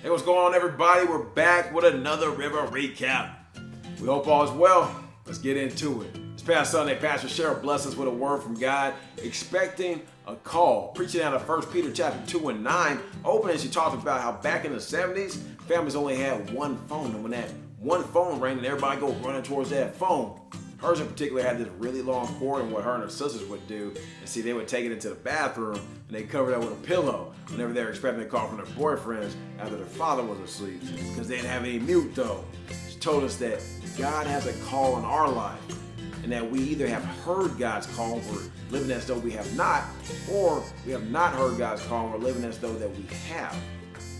Hey, what's going on, everybody? We're back with another River Recap. We hope all is well. Let's get into it. This past Sunday, Pastor Cheryl blessed us with a word from God, expecting a call. Preaching out of 1 Peter chapter 2 and 9, opening, she talked about how back in the 70s, families only had one phone. And when that one phone rang, and everybody go running towards that phone. Hers in particular had this really long cord, and what her and her sisters would do, and see, they would take it into the bathroom and they covered that with a pillow whenever they were expecting a call from their boyfriends after their father was asleep, because they didn't have any mute though. She told us that God has a call in our life, and that we either have heard God's call and we're living as though we have not, or we have not heard God's call and we're living as though that we have.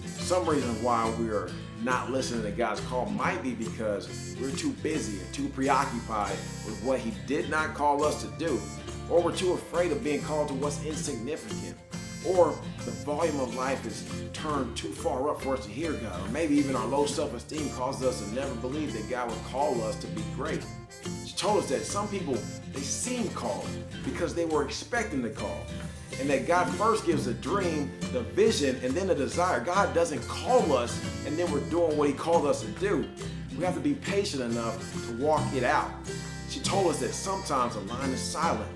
Some reason why we're not listening to God's call might be because we're too busy and too preoccupied with what He did not call us to do, or we're too afraid of being called to what's insignificant, or the volume of life is turned too far up for us to hear God, or maybe even our low self-esteem causes us to never believe that God would call us to be great. She told us that some people, they seem called because they were expecting the call, and that God first gives a dream, the vision, and then the desire. God doesn't call us and then we're doing what He called us to do. We have to be patient enough to walk it out. She told us that sometimes the line is silent,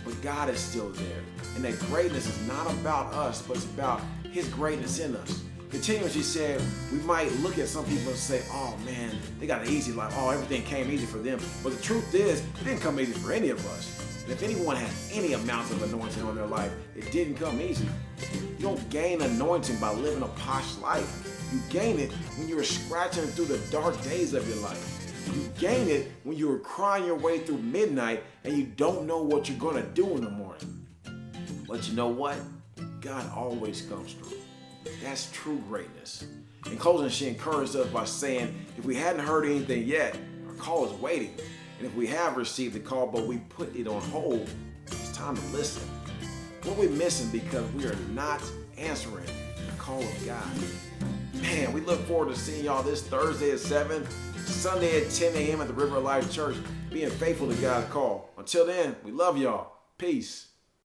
but God is still there. And that greatness is not about us, but it's about His greatness in us. Continuing, she said, we might look at some people and say, oh man, they got an easy life. Oh, everything came easy for them. But the truth is, it didn't come easy for any of us. And if anyone has any amount of anointing on their life, it didn't come easy. You don't gain anointing by living a posh life. You gain it when you're scratching through the dark days of your life. You gain it when you're crying your way through midnight and you don't know what you're going to do in the morning. But you know what? God always comes through. That's true greatness. In closing, she encouraged us by saying, if we hadn't heard anything yet, our call is waiting. And if we have received the call, but we put it on hold, it's time to listen. What we're missing because we are not answering the call of God. Man, we look forward to seeing y'all this Thursday at 7, Sunday at 10 a.m. at the River of Life Church, being faithful to God's call. Until then, we love y'all. Peace.